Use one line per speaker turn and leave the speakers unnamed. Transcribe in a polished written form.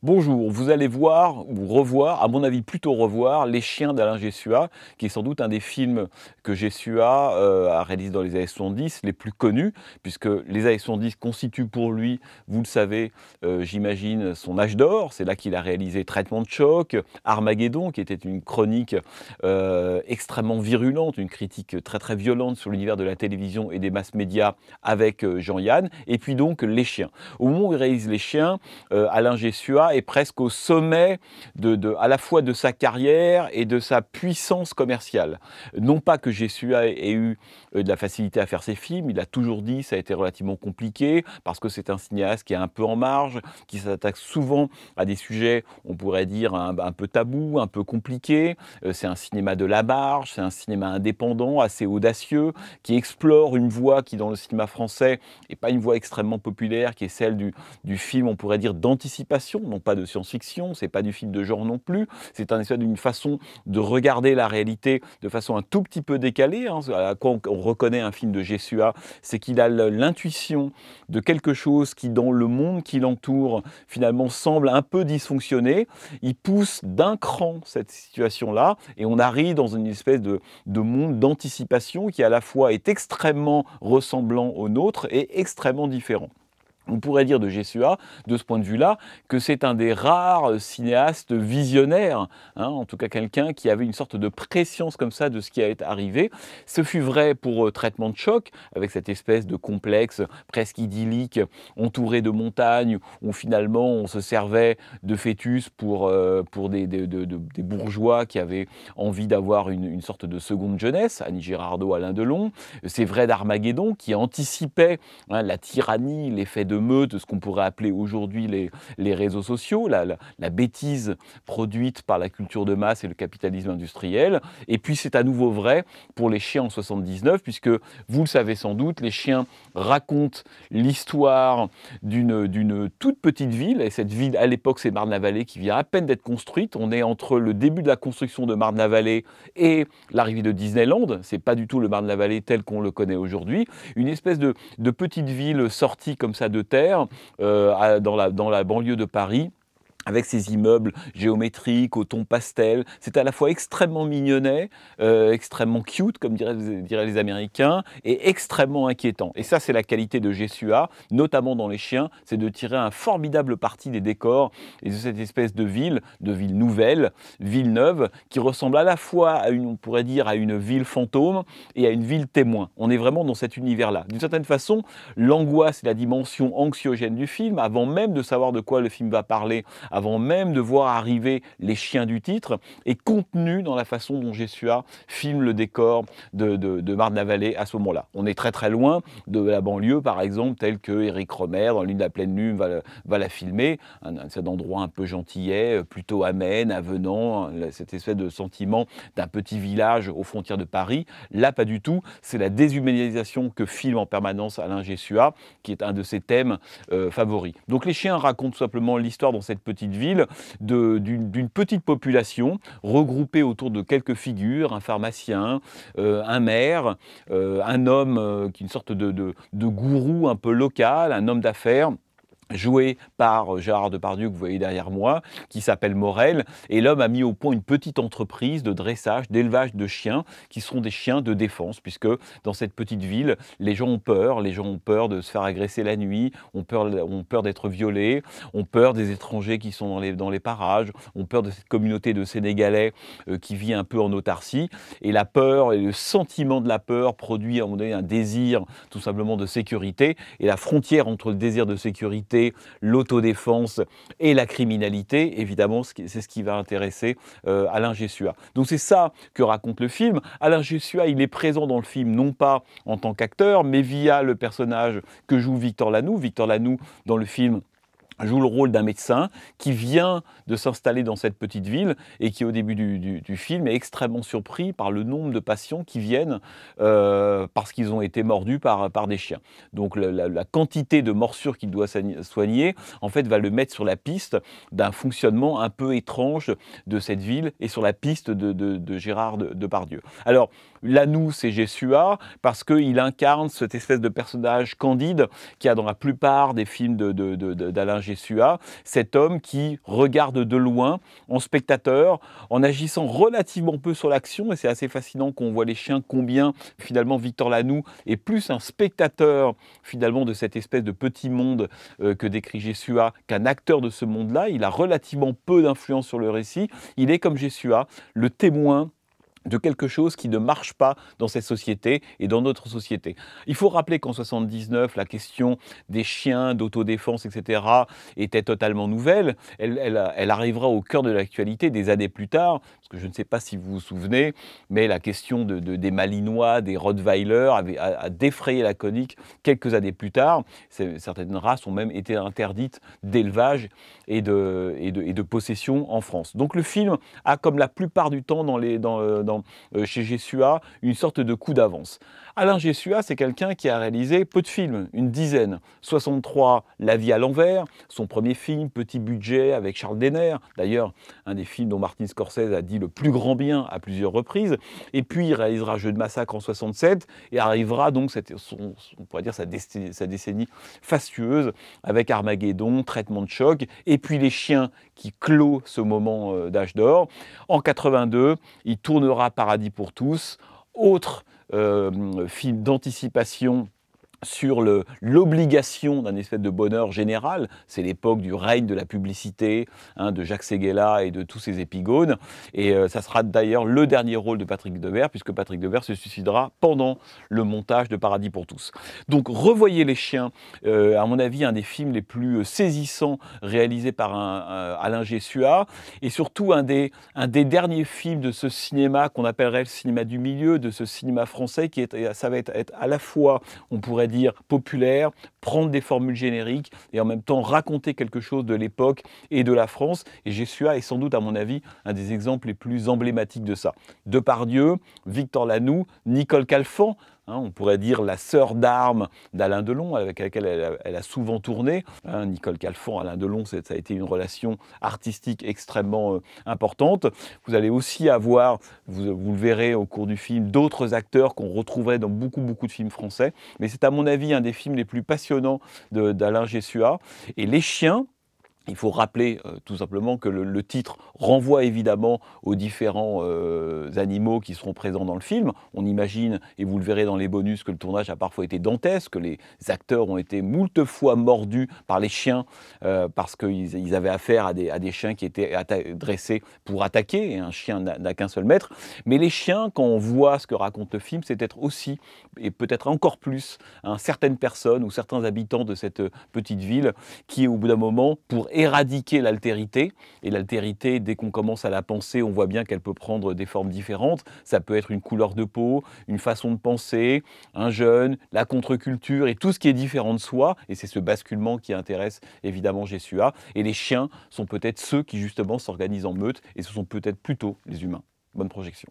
Bonjour, vous allez voir ou revoir, à mon avis plutôt revoir, Les Chiens d'Alain Gessua, qui est sans doute un des films que Gessua a réalisé dans les années 70, les plus connus, puisque les années 70 constituent pour lui, vous le savez, j'imagine, son âge d'or. C'est là qu'il a réalisé Traitement de choc, Armageddon, qui était une chronique extrêmement virulente, une critique très très violente sur l'univers de la télévision et des mass médias avec Jean-Yann, et puis donc Les Chiens. Au moment où il réalise Les Chiens, Alain Gessua est presque au sommet à la fois de sa carrière et de sa puissance commerciale. Non pas que Gessua ait eu de la facilité à faire ses films, il a toujours dit que ça a été relativement compliqué, parce que c'est un cinéaste qui est un peu en marge, qui s'attaque souvent à des sujets, on pourrait dire, un peu tabous, un peu compliqués. C'est un cinéma de la marge, c'est un cinéma indépendant, assez audacieux, qui explore une voie qui, dans le cinéma français, n'est pas une voie extrêmement populaire, qui est celle du film, on pourrait dire, d'anticipation, non pas de science-fiction, c'est pas du film de genre non plus, c'est un espèce d'une façon de regarder la réalité de façon un tout petit peu décalée. À quoi on reconnaît un film de Gessua, c'est qu'il a l'intuition de quelque chose qui, dans le monde qui l'entoure, finalement semble un peu dysfonctionner. Il pousse d'un cran cette situation-là et on arrive dans une espèce de monde d'anticipation qui à la fois est extrêmement ressemblant au nôtre et extrêmement différent. On pourrait dire de Gessua, de ce point de vue-là, que c'est un des rares cinéastes visionnaires, en tout cas quelqu'un qui avait une sorte de préscience comme ça de ce qui allait arriver. Ce fut vrai pour Traitement de choc, avec cette espèce de complexe presque idyllique, entouré de montagnes, où finalement on se servait de fœtus pour des bourgeois qui avaient envie d'avoir une sorte de seconde jeunesse, Annie Girardot, Alain Delon. C'est vrai d'Armageddon, qui anticipait la tyrannie, l'effet de meute, ce qu'on pourrait appeler aujourd'hui les réseaux sociaux, la bêtise produite par la culture de masse et le capitalisme industriel. Et puis c'est à nouveau vrai pour Les Chiens en 79, puisque vous le savez sans doute, Les Chiens racontent l'histoire d'une toute petite ville, et cette ville à l'époque c'est Marne-la-Vallée qui vient à peine d'être construite. On est entre le début de la construction de Marne-la-Vallée et l'arrivée de Disneyland. C'est pas du tout le Marne-la-Vallée tel qu'on le connaît aujourd'hui. Une espèce de petite ville sortie comme ça de terre, dans la banlieue de Paris, avec ces immeubles géométriques, au ton pastel. C'est à la fois extrêmement mignonnet, extrêmement cute, comme diraient les Américains, et extrêmement inquiétant. Et ça, c'est la qualité de Gessua, notamment dans Les Chiens, c'est de tirer un formidable parti des décors et de cette espèce de ville nouvelle, ville neuve, qui ressemble à la fois à on pourrait dire, à une ville fantôme et à une ville témoin. On est vraiment dans cet univers-là. D'une certaine façon, l'angoisse et la dimension anxiogène du film, avant même de savoir de quoi le film va parler, avant même de voir arriver les chiens du titre, est contenu dans la façon dont Gessua filme le décor de Marne-la-Vallée à ce moment-là. On est très très loin de la banlieue, par exemple, telle que Éric Rohmer, dans L'Une de la pleine lune, va la filmer, cet endroit un peu gentillet, plutôt amène, avenant, cette espèce de sentiment d'un petit village aux frontières de Paris. Là, pas du tout, c'est la déshumanisation que filme en permanence Alain Gessua, qui est un de ses thèmes favoris. Donc Les Chiens racontent tout simplement l'histoire dans cette petite ville d'une petite population regroupée autour de quelques figures, un pharmacien, un maire, un homme qui est une sorte de gourou un peu local, un homme d'affaires, joué par Gérard Depardieu, que vous voyez derrière moi, qui s'appelle Morel. Et l'homme a mis au point une petite entreprise de dressage, d'élevage de chiens, qui seront des chiens de défense, puisque dans cette petite ville, les gens ont peur de se faire agresser la nuit, ont peur d'être violés, ont peur des étrangers qui sont dans les parages, ont peur de cette communauté de Sénégalais qui vit un peu en autarcie. Et la peur et le sentiment de la peur produit à un moment donné un désir tout simplement de sécurité. Et la frontière entre le désir de sécurité, l'autodéfense et la criminalité, évidemment, c'est ce qui va intéresser Alain Gessua. Donc c'est ça que raconte le film. Alain Gessua, il est présent dans le film, non pas en tant qu'acteur, mais via le personnage que joue Victor Lanoux. Victor Lanoux, dans le film, joue le rôle d'un médecin qui vient de s'installer dans cette petite ville et qui, au début du film, est extrêmement surpris par le nombre de patients qui viennent parce qu'ils ont été mordus par des chiens. Donc la quantité de morsures qu'il doit soigner, en fait, va le mettre sur la piste d'un fonctionnement un peu étrange de cette ville et sur la piste de Gérard Depardieu. Alors, Lanoux, c'est Gessua parce qu'il incarne cette espèce de personnage candide qu'il y a dans la plupart des films d'Alain Jeshua, cet homme qui regarde de loin, en spectateur, en agissant relativement peu sur l'action, et c'est assez fascinant qu'on voit les chiens, combien finalement Victor Lanoux est plus un spectateur finalement de cette espèce de petit monde que décrit Jeshua qu'un acteur de ce monde-là. Il a relativement peu d'influence sur le récit, il est comme Jeshua, le témoin de quelque chose qui ne marche pas dans cette société et dans notre société. Il faut rappeler qu'en 79, la question des chiens, d'autodéfense, etc. était totalement nouvelle. Elle arrivera au cœur de l'actualité des années plus tard, parce que je ne sais pas si vous vous souvenez, mais la question des Malinois, des Rottweiler a défrayé la chronique quelques années plus tard. Certaines races ont même été interdites d'élevage et de possession en France. Donc le film a, comme la plupart du temps chez Jeshua, une sorte de coup d'avance. Alain Jeshua, c'est quelqu'un qui a réalisé peu de films, une dizaine. 63, La vie à l'envers, son premier film, petit budget avec Charles Denner, d'ailleurs un des films dont Martin Scorsese a dit le plus grand bien à plusieurs reprises. Et puis il réalisera Jeu de massacre en 67 et arrivera donc, on pourrait dire, sa décennie fastueuse avec Armageddon, Traitement de choc, et puis Les chiens qui clôt ce moment d'âge d'or. En 82, il tournera Paradis pour tous, autre film d'anticipation sur l'obligation d'un espèce de bonheur général. C'est l'époque du règne de la publicité, de Jacques Séguéla et de tous ses épigones. Et ça sera d'ailleurs le dernier rôle de Patrick Devers, puisque Patrick Devers se suicidera pendant le montage de Paradis pour tous. Donc revoyez Les chiens, à mon avis un des films les plus saisissants réalisés par Alain Jeshua, et surtout un des derniers films de ce cinéma qu'on appellerait le cinéma du milieu, de ce cinéma français ça va être à la fois, on pourrait dire, populaire, prendre des formules génériques et en même temps raconter quelque chose de l'époque et de la France. Et Jeshua est sans doute, à mon avis, un des exemples les plus emblématiques de ça. Depardieu, Victor Lanoux, Nicole Calfan, on pourrait dire la sœur d'armes d'Alain Delon, avec laquelle elle a souvent tourné. Nicole Calfan, Alain Delon, ça a été une relation artistique extrêmement importante. Vous allez aussi avoir, vous le verrez au cours du film, d'autres acteurs qu'on retrouverait dans beaucoup de films français. Mais c'est à mon avis un des films les plus passionnants d'Alain Jeshua. Et Les chiens, il faut rappeler tout simplement que le titre renvoie évidemment aux différents animaux qui seront présents dans le film. On imagine, et vous le verrez dans les bonus, que le tournage a parfois été dantesque, que les acteurs ont été moult fois mordus par les chiens parce qu'ils avaient affaire à des chiens qui étaient dressés pour attaquer, et un chien n'a qu'un seul maître. Mais les chiens, quand on voit ce que raconte le film, c'est peut-être aussi, et peut-être encore plus, certaines personnes ou certains habitants de cette petite ville qui, au bout d'un moment, pour éradiquer l'altérité, et l'altérité, dès qu'on commence à la penser, on voit bien qu'elle peut prendre des formes différentes. Ça peut être une couleur de peau, une façon de penser, un jeune, la contre-culture et tout ce qui est différent de soi, et c'est ce basculement qui intéresse évidemment Jeshua. Et les chiens sont peut-être ceux qui justement s'organisent en meute, et ce sont peut-être plutôt les humains. Bonne projection.